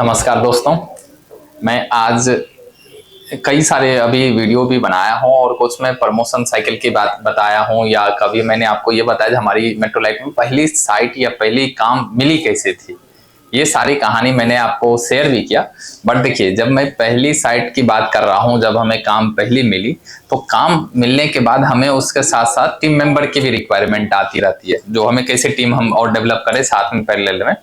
नमस्कार दोस्तों। मैं आज कई सारे अभी वीडियो भी बनाया हूँ और कुछ में प्रमोशन साइकिल की बात बताया हूँ, या कभी मैंने आपको ये बताया कि हमारी मेट्रो लाइफ में पहली साइट या पहली काम मिली कैसे थी। ये सारी कहानी मैंने आपको शेयर भी किया। बट देखिए, जब मैं पहली साइट की बात कर रहा हूँ, जब हमें काम पहली मिली, तो काम मिलने के बाद हमें उसके साथ साथ टीम मेंबर की भी रिक्वायरमेंट आती रहती है, जो हमें कैसे टीम हम और डेवलप करें साथ में पैरेलल में।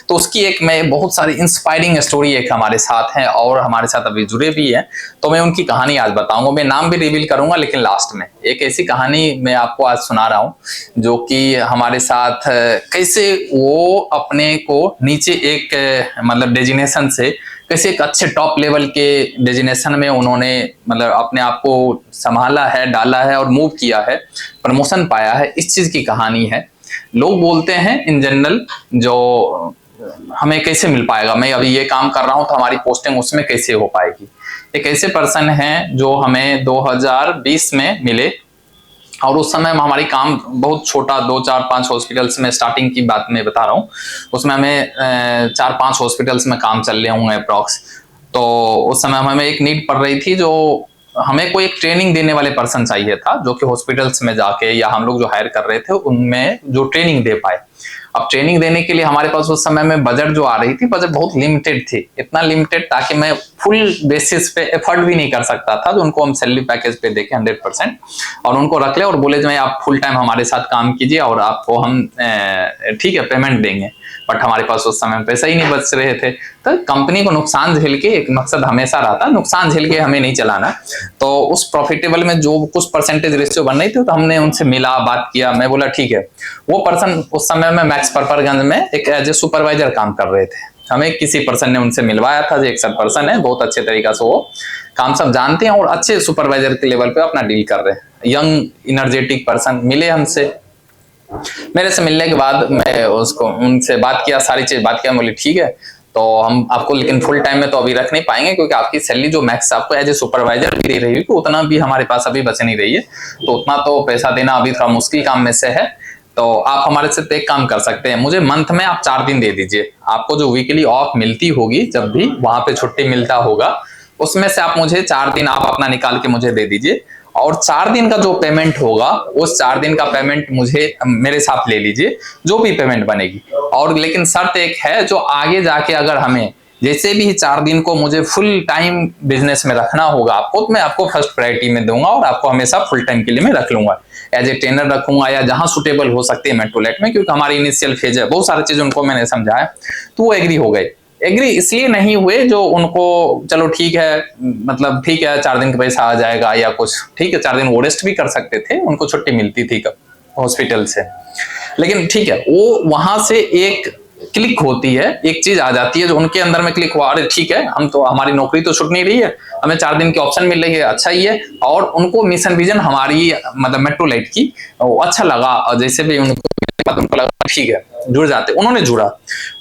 तो उसकी एक मैं बहुत सारी इंस्पायरिंग स्टोरी एक हमारे साथ है और हमारे साथ अभी जुड़े भी हैं, तो मैं उनकी कहानी आज बताऊंगा। मैं नाम भी रिवील करूंगा, लेकिन लास्ट में एक ऐसी कहानी मैं आपको आज सुना रहा हूँ जो कि हमारे साथ कैसे वो अपने को नीचे एक मतलब डेजिनेशन से कैसे एक अच्छे टॉप लेवल के डेजिनेशन में उन्होंने मतलब अपने आप को संभाला है, डाला है और मूव किया है, प्रमोशन पाया है। इस चीज की कहानी है। लोग बोलते हैं इन जनरल, जो हमें कैसे मिल पाएगा, मैं अभी ये काम कर रहा हूं तो हमारी पोस्टिंग उसमें कैसे हो पाएगी। एक ऐसे पर्सन हैं जो हमें 2020 में मिले और उस समय हमारी काम बहुत छोटा, 2 4 5 हॉस्पिटल्स में, स्टार्टिंग की बात मैं बता रहा हूँ, उसमें हमें 4 5 हॉस्पिटल्स में काम चल रहे होंगे अप्रॉक्स। तो उस समय हमें एक नीड पड़ रही थी, जो हमें कोई एक ट्रेनिंग देने वाले पर्सन चाहिए था, जो कि हॉस्पिटल्स में जाके या हम लोग जो हायर कर रहे थे उनमें जो ट्रेनिंग दे पाए। अब ट्रेनिंग देने के लिए हमारे पास उस समय में बजट जो आ रही थी, बजट बहुत लिमिटेड थी, इतना लिमिटेड ताकि मैं फुल बेसिस पे एफर्ट भी नहीं कर सकता था, जो उनको हम सैलरी पैकेज पे देके 100% और उनको रख ले और बोले जो आप फुल टाइम हमारे साथ काम कीजिए और आपको हम ठीक है पेमेंट देंगे। बट हमारे पास उस समय पैसा ही नहीं बच रहे थे, तो कंपनी को नुकसान झेल के, एक मकसद हमेशा रहता नुकसान झेल के हमें नहीं चलाना। तो उस प्रॉफिटेबल में जो कुछ परसेंटेज रेशियो बन रही थी, तो हमने उनसे मिला, बात किया। मैं बोला ठीक है। वो पर्सन उस समय में मैक्स परपरगंज में एक एज ए सुपरवाइजर काम कर रहे थे। हमें किसी पर्सन ने उनसे मिलवाया था, जो एक सर पर्सन है, बहुत अच्छे तरीका से वो काम सब जानते हैं और अच्छे सुपरवाइजर के लेवल पे अपना डील कर रहे हैं। यंग इनर्जेटिक पर्सन मिले हमसे। मेरे से मिलने के बाद मैं उसको उनसे बात किया, सारी चीज बात किया। बोली ठीक है, तो हम आपको लेकिन फुल टाइम में तो अभी रख नहीं पाएंगे, क्योंकि आपकी सैलरी जो मैक्स आपको एज ए सुपरवाइजर भी दे रही है, तो उतना भी हमारे पास अभी बच नहीं रही है, तो उतना तो पैसा देना अभी थोड़ा मुश्किल काम में से है। तो आप हमारे से एक काम कर सकते हैं, मुझे मंथ में आप 4 दिन दे दीजिए। आपको जो वीकली ऑफ मिलती होगी, जब भी वहां पे छुट्टी मिलता होगा, उसमें से आप मुझे 4 दिन आप अपना निकाल के मुझे दे दीजिए, और 4 दिन का जो पेमेंट होगा, उस 4 दिन का पेमेंट मुझे मेरे साथ ले लीजिए, जो भी पेमेंट बनेगी। और लेकिन शर्त एक है, जो आगे जाके अगर हमें जैसे भी 4 दिन को मुझे फुल टाइम बिजनेस में रखना होगा आपको, तो मैं आपको फर्स्ट प्रायोरिटी में दूंगा और आपको हमेशा फुल टाइम के लिए मैं रख लूंगा, एज ए ट्रेनर रखूंगा या जहां सुटेबल हो सकती है मेट्रोलेट में, क्योंकि हमारी इनिशियल फेज है। बहुत सारी चीज उनको मैंने समझाया, तो वो एग्री हो गए। एग्री इसलिए नहीं हुए, जो उनको चलो ठीक है, मतलब ठीक है 4 दिन का पैसा आ जाएगा या कुछ, ठीक है 4 दिन वो रेस्ट भी कर सकते थे, उनको छुट्टी मिलती थी हॉस्पिटल से। लेकिन ठीक है, वो वहां से एक क्लिक होती है, एक चीज आ जाती है जो उनके अंदर में क्लिक हुआ, अरे ठीक है, हम तो, हमारी नौकरी तो छूट नहीं रही है, हमें 4 दिन की ऑप्शन मिल रही है, अच्छा ही है। और उनको मिशन विजन हमारी मतलब मेट्रोलाइट की अच्छा लगा, और जैसे भी उनको लगा ठीक है, जुड़ जाते। उन्होंने जुड़ा।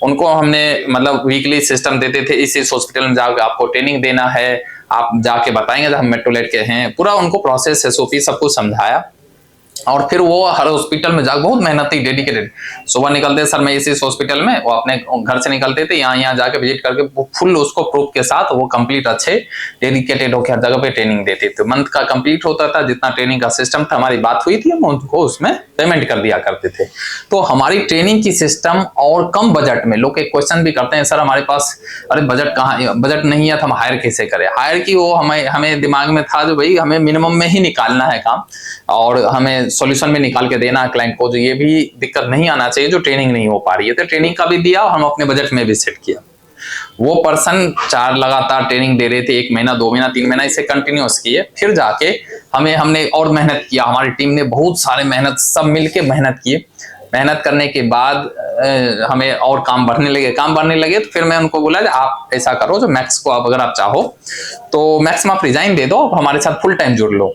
उनको हमने मतलब वीकली सिस्टम देते थे, इस हॉस्पिटल में जाकर आपको ट्रेनिंग देना है, आप जाके बताएंगे हम मेट्रोलेट के हैं, पूरा उनको प्रोसेस एसओपी सब कुछ समझाया। और फिर वो हर हॉस्पिटल में जाकर बहुत मेहनती, डेडिकेटेड, सुबह निकलते सर मैं इस हॉस्पिटल में, वो अपने घर से निकलते थे, यहाँ जाके विजिट करके फुल उसको प्रूफ के साथ वो कंप्लीट अच्छे डेडिकेटेड होकर हर जगह पे ट्रेनिंग देते थे। मंथ का कंप्लीट होता था, जितना ट्रेनिंग का सिस्टम था, हमारी बात हुई थी, हम उनको उसमें पेमेंट कर दिया करते थे। तो हमारी ट्रेनिंग की सिस्टम, और कम बजट में, लोग एक क्वेश्चन भी करते हैं सर हमारे पास अरे बजट कहाँ, बजट नहीं है तो हम हायर कैसे करें। हायर की वो हमें दिमाग में था जो भाई हमें मिनिमम में ही निकालना है काम, और हमें सॉल्यूशन में निकाल के देना है क्लाइंट को, जो ये भी दिक्कत नहीं आना चाहिए जो ट्रेनिंग नहीं हो पा रही है। तो ट्रेनिंग का भी दिया और हम अपने बजट में भी सेट किया। वो पर्सन 4 लगातार ट्रेनिंग दे रहे थे, 1 महीना 2 महीना 3 महीना इसे कंटिन्यूस किए। फिर जाके हमने और मेहनत किया, हमारी टीम ने बहुत सारे मेहनत, सब मिलके मेहनत किए। मेहनत करने के बाद हमें और काम बढ़ने लगे। तो फिर मैं उनको बोला आप ऐसा करो, जो मैक्स को आप अगर आप चाहो तो मैक्स में आप रिजाइन दे दो, हमारे साथ फुल टाइम जुड़ लो।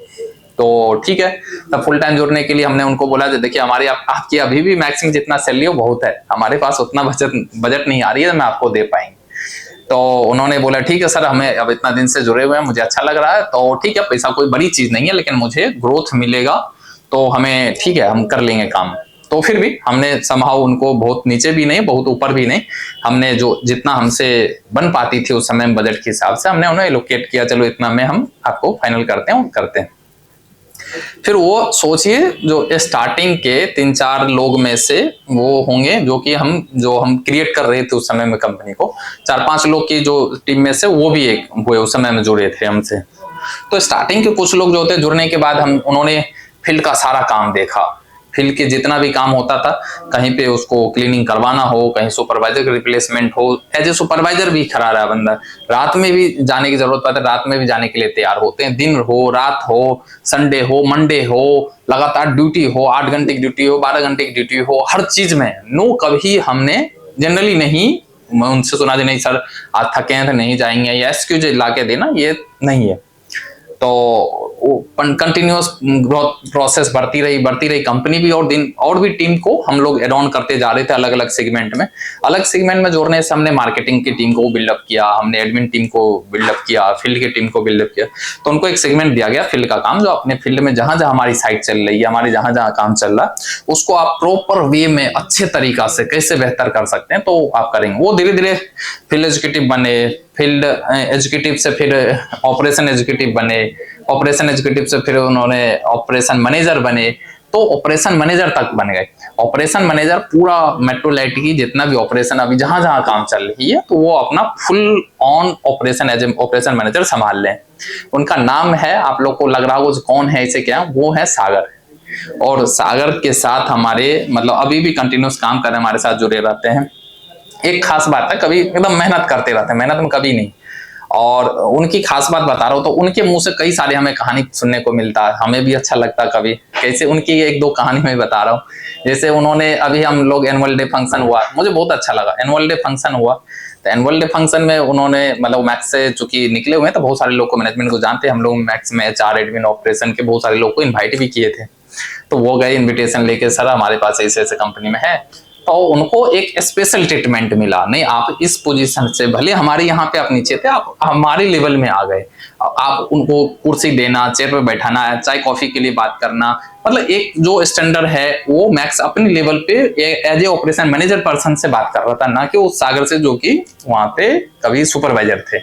तो ठीक है, तब फुल टाइम जुड़ने के लिए हमने उनको बोला देखिए हमारी आपकी अभी भी मैक्सिमम जितना सैलरी हो बहुत है, हमारे पास उतना बजट नहीं आ रही है, मैं आपको दे पाएंगे। तो उन्होंने बोला ठीक है सर, हमें अब इतना दिन से जुड़े हुए हैं, मुझे अच्छा लग रहा है, तो ठीक है, पैसा कोई बड़ी चीज नहीं है, लेकिन मुझे ग्रोथ मिलेगा, तो हमें ठीक है, हम कर लेंगे काम। तो फिर भी हमने समहाउ उनको बहुत नीचे भी नहीं, बहुत ऊपर भी नहीं, हमने जो जितना हमसे बन पाती थी उस समय बजट के हिसाब से हमने उन्हें एलोकेट किया, चलो इतना में हम आपको फाइनल करते हैं, करते हैं। फिर वो सोचिए जो स्टार्टिंग के 3-4 लोग में से वो होंगे जो कि हम क्रिएट कर रहे थे उस समय में कंपनी को, 4-5 लोग की जो टीम में से वो भी एक हुए उस समय में जुड़े थे हमसे। तो स्टार्टिंग के कुछ लोग जो होते जुड़ने के बाद उन्होंने फील्ड का सारा काम देखा, फील्ड के जितना भी काम होता था, कहीं पे उसको क्लीनिंग करवाना हो, कहीं सुपरवाइजर का रिप्लेसमेंट हो, एज ए सुपरवाइजर भी खड़ा रहा बंदा, रात में भी जाने की जरूरत पड़ती है, रात में भी जाने के लिए तैयार होते हैं, दिन हो रात हो, संडे हो मंडे हो, लगातार ड्यूटी हो, 8 घंटे की ड्यूटी हो, 12 घंटे की ड्यूटी हो, हर चीज में नो कभी हमने जनरली नहीं उनसे सुना नहीं सर आज थके हैं तो नहीं जाएंगे या एक्सक्यूज ला के देना, ये नहीं है। तो कंटिन्यूअस ग्रोथ प्रोसेस बढ़ती रही कंपनी भी, और भी टीम को हम लोग एड ऑन करते जा रहे थे अलग अलग सेगमेंट में जोड़ने से हमने मार्केटिंग की टीम को बिल्डअप किया, हमने एडमिन टीम को बिल्डअप किया, फील्ड की टीम को बिल्डअप किया। तो उनको एक सेगमेंट दिया गया फील्ड का काम, जो अपने फील्ड में जहां जहां हमारी साइट चल रही है, हमारे जहां जहां काम चल रहा है, उसको आप प्रॉपर वे में अच्छे तरीका से कैसे बेहतर कर सकते हैं तो आप करेंगे। वो धीरे धीरे फील्ड एग्जीक्यूटिव बने, फील्ड एग्जीक्यूटिव से फिर ऑपरेशन एग्जीक्यूटिव बने, ऑपरेशन एग्जीक्यूटिव से फिर उन्होंने ऑपरेशन मैनेजर बने, तो ऑपरेशन मैनेजर तक बन गए। ऑपरेशन मैनेजर पूरा मेट्रोलाइट की जितना भी ऑपरेशन अभी जहां जहां काम चल रही है तो वो अपना full on operation as operation manager संभाल लें। उनका नाम है, आप लोग को लग रहा होगा कौन है इसे क्या, वो है सागर। और सागर के साथ हमारे मतलब अभी भी कंटिन्यूस काम कर रहे हैं, हमारे साथ जुड़े रहते हैं। एक खास बात है, कभी एकदम मेहनत करते रहते हैं, मेहनत में कभी नहीं। और उनकी खास बात बता रहा हूँ तो उनके मुंह से कई सारे हमें कहानी सुनने को मिलता है, हमें भी अच्छा लगता है कभी। कैसे उनकी 1-2 कहानी मैं बता रहा हूँ। जैसे उन्होंने अभी हम लोग एनुअल डे फंक्शन हुआ, मुझे बहुत अच्छा लगा, एनुअल डे फंक्शन हुआ। तो एनुअल डे फंक्शन में उन्होंने मतलब मैक्स से चूंकि निकले हुए हैं तो बहुत सारे लोग को मैनेजमेंट को जानते हैं, हम लोग मैक्स में HR एडमिन ऑपरेशन के बहुत सारे लोग को इन्वाइट भी किए थे। तो वो गए इन्विटेशन लेके, सर हमारे पास ऐसे ऐसे कंपनी में है, तो उनको एक स्पेशल ट्रीटमेंट मिला। नहीं आप इस पोजीशन से, भले हमारे यहाँ पे आप नीचे थे, आप हमारे लेवल में आ गए, आप उनको कुर्सी देना, चेयर पे बैठाना, चाय कॉफी के लिए बात करना, मतलब एक जो स्टैंडर्ड है वो मैक्स अपने लेवल पे as a operation manager person से बात कर रहा था, ना कि वो सागर से जो कि वहां पे कभी सुपरवाइजर थे।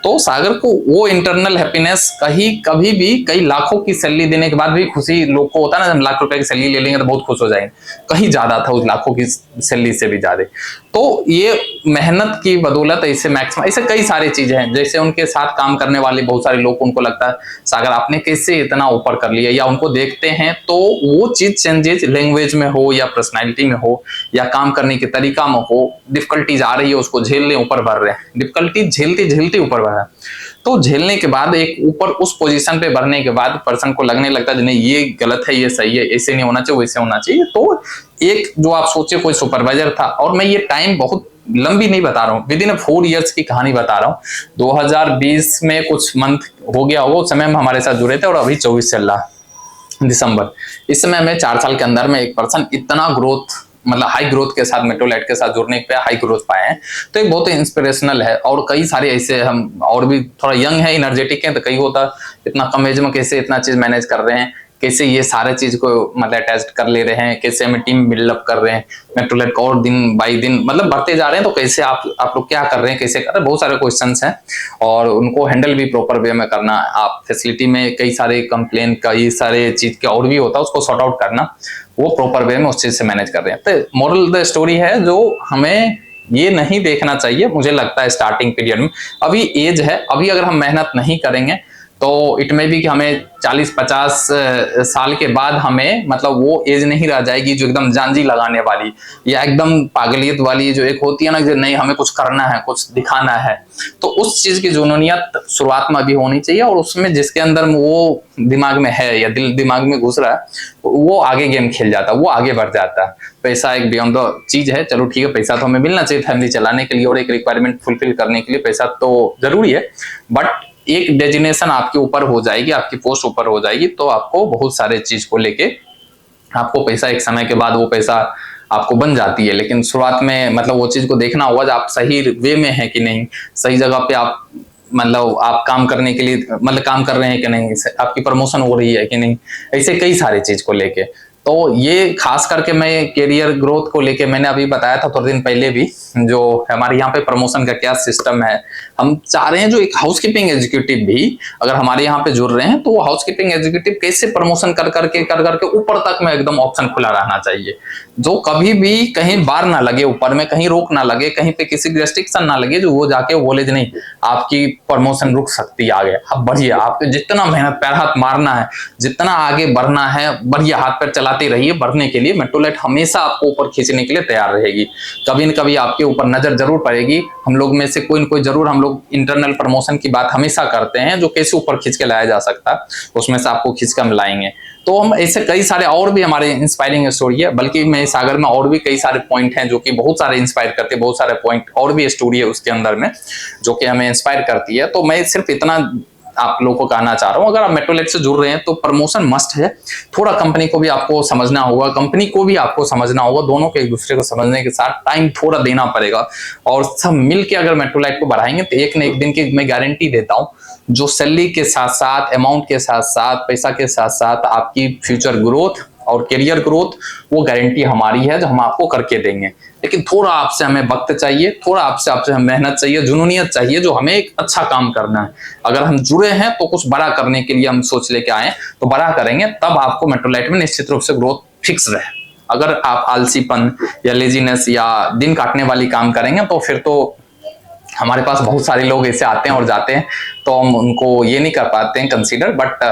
तो सागर को वो इंटरनल हैप्पीनेस कभी भी कई लाखों की सैलरी देने के बाद भी खुशी लोग को होता है ना, हम लाख रुपए की सैलरी ले लेंगे तो बहुत खुश हो जाएंगे, कहीं ज्यादा था उस लाखों की सैलरी से भी ज्यादा। तो ये मेहनत की बदौलत ऐसे मैक्सिमम ऐसे कई सारी चीजें हैं। जैसे उनके साथ काम करने वाले बहुत सारे लोग, उनको लगता है सागर आपने कैसे इतना ऊपर कर लिया, या उनको देखते हैं तो वो चीज चेंजेस लैंग्वेज में हो या पर्सनालिटी में हो या काम करने के तरीका में हो, डिफिकल्टीज आ रही है उसको झेलने ऊपर बढ़ रहे हैं, डिफिकल्टी झेलते झेलते ऊपर बढ़ रहा है। तो झेलने के बाद एक ऊपर उस पोजीशन पे बढ़ने के बाद पर्सन को लगने लगता है नहीं ये गलत है, ये सही है, ऐसे नहीं होना चाहिए, वैसे होना चाहिए। तो एक जो आप सोचे कोई सुपरवाइजर था, और मैं ये टाइम बहुत लंबी नहीं बता रहा हूँ, विद इन 4 इयर्स की कहानी बता रहा हूँ। 2020 में कुछ मंथ हो गया होगा, उस समय हम हमारे साथ जुड़े थे और अभी 24 चल रहा दिसंबर। इस समय में 4 साल के अंदर में एक पर्सन इतना ग्रोथ, मतलब हाई ग्रोथ के साथ मेट्रोलाइट के साथ जुड़ने पे हाई ग्रोथ पाए हैं, तो एक बहुत ही इंस्पिरेशनल है। और कई सारे ऐसे हम और भी थोड़ा यंग है, एनर्जेटिक है, तो कई होता इतना कम एज में कैसे इतना चीज मैनेज कर रहे हैं, कैसे ये सारे चीज को मतलब अटैच कर ले रहे हैं, कैसे हमें टीम बिल्डअप कर रहे हैं, मेट्रोलाइट को और दिन बाई दिन मतलब बढ़ते जा रहे हैं, तो कैसे आप लोग क्या कर रहे हैं, कैसे कर रहे हैं, बहुत सारे क्वेश्चंस हैं और उनको हैंडल भी प्रॉपर वे में करना। आप फैसिलिटी में कई सारे कंप्लेन, कई सारे चीज के और भी होता है, उसको सॉर्ट आउट करना, वो प्रॉपर वे में उस चीज से मैनेज कर रहे हैं। तो मोरल द स्टोरी है जो हमें ये नहीं देखना चाहिए, मुझे लगता है स्टार्टिंग पीरियड में अभी एज है, अभी अगर हम मेहनत नहीं करेंगे तो इट में भी कि हमें 40-50 साल के बाद हमें मतलब वो एज नहीं रह जाएगी जो एकदम जानजी लगाने वाली या एकदम पागलियत वाली जो एक होती है ना कि नहीं हमें कुछ करना है, कुछ दिखाना है। तो उस चीज की जुनूनियत शुरुआत में अभी होनी चाहिए, और उसमें जिसके अंदर वो दिमाग में है या दिमाग में घुस रहा है वो आगे गेम खेल जाता है, वो आगे बढ़ जाता है। पैसा एक बियॉन्ड द चीज है, चलो ठीक है पैसा तो हमें मिलना चाहिए फैमिली चलाने के लिए और एक रिक्वायरमेंट फुलफिल करने के लिए पैसा तो जरूरी है, बट एक डेजिनेशन आपके ऊपर हो जाएगी, आपकी पोस्ट ऊपर हो जाएगी तो आपको बहुत सारे चीज को लेके आपको पैसा एक समय के बाद वो पैसा आपको बन जाती है। लेकिन शुरुआत में मतलब वो चीज को देखना होगा आप सही वे में है कि नहीं, सही जगह पे आप मतलब आप काम करने के लिए मतलब काम कर रहे हैं कि नहीं, आपकी प्रमोशन हो रही है कि नहीं, ऐसे कई सारे चीज को लेके। तो ये खास करके मैं कैरियर ग्रोथ को लेके मैंने अभी बताया था थोड़े दिन पहले भी, जो हमारे यहाँ पे प्रमोशन का क्या सिस्टम है। हम चाह रहे हैं जो एक हाउसकीपिंग एग्जीक्यूटिव भी अगर हमारे यहाँ पे जुड़ रहे हैं तो वो हाउसकीपिंग एग्जीक्यूटिव कैसे प्रमोशन कर करके ऊपर तक में एकदम ऑप्शन खुला रहना चाहिए, जो कभी भी कहीं बार ना लगे, ऊपर में कहीं रोक ना लगे, कहीं पे किसी रेस्ट्रिक्शन ना लगे जो वो जाके बोले नहीं आपकी प्रमोशन रुक सकती है आगे। अब बढ़िए, आपको जितना मेहनत पैर हाथ मारना है, जितना आगे बढ़ना है, बढ़िया हाथ पैर चलाते रहिए। बढ़ने के लिए मेट्रोलाइट हमेशा आपको ऊपर खींचने के लिए तैयार रहेगी। कभी न कभी आपके ऊपर नजर जरूर पड़ेगी। हम लोग में से कोई न कोई जरूर, हम लोग इंटरनल प्रमोशन की बात हमेशा करते हैं, जो कैसे ऊपर खींच के लाया जा सकता है उसमें से आपको खींच कर हम लाएंगे। तो हम ऐसे कई सारे और भी हमारे इंस्पायरिंग स्टोरी है, बल्कि मैं सागर में और भी कई सारे पॉइंट हैं जो कि बहुत सारे इंस्पायर करते हैं, बहुत सारे पॉइंट और भी स्टोरी है उसके अंदर में जो कि हमें इंस्पायर करती है। तो मैं सिर्फ इतना आप लोगों को कहना चाह रहा हूं, अगर आप मेट्रोलाइट से जुड़ रहे हैं तो प्रमोशन मस्ट है। थोड़ा कंपनी को भी आपको समझना होगा, कंपनी को भी आपको समझना होगा, दोनों को एक दूसरे को समझने के साथ टाइम थोड़ा देना पड़ेगा और सब मिलके अगर मेट्रोलाइट को बढ़ाएंगे तो एक न एक दिन की मैं गारंटी देता हूं, जो सैलरी के साथ साथ, अमाउंट के साथ साथ, पैसा के साथ साथ आपकी फ्यूचर ग्रोथ और करियर ग्रोथ, वो गारंटी हमारी है जो हम आपको करके देंगे। लेकिन थोड़ा आपसे हमें वक्त चाहिए, थोड़ा आपसे हमें मेहनत चाहिए, जुनूनियत चाहिए, जो हमें एक अच्छा काम करना है। अगर हम जुड़े हैं तो कुछ बड़ा करने के लिए हम सोच लेके आए तो बड़ा करेंगे, तब आपको मेट्रोलाइट में निश्चित रूप से ग्रोथ फिक्स रहे। अगर आप आलसीपन या लेजीनेस या दिन काटने वाली काम करेंगे तो फिर तो हमारे पास बहुत सारे लोग ऐसे आते हैं और जाते हैं, तो हम उनको ये नहीं कर पाते हैं कंसीडर। बट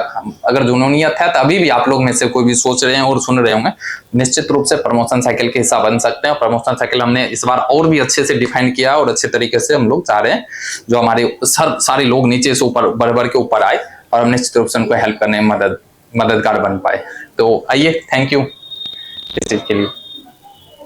अगर जुनूनियत है तो अभी भी आप लोग में से कोई भी सोच रहे हैं और सुन रहे होंगे, निश्चित रूप से प्रमोशन साइकिल के हिस्सा बन सकते हैं। और प्रमोशन साइकिल हमने इस बार और भी अच्छे से डिफाइन किया और अच्छे तरीके से हम लोग चाह रहे हैं जो हमारे सारे लोग नीचे से ऊपर बढ़ के ऊपर आए और हम निश्चित रूप से उनको हेल्प करने में मददगार बन पाए। तो आइए, थैंक यू इस चीज के लिए।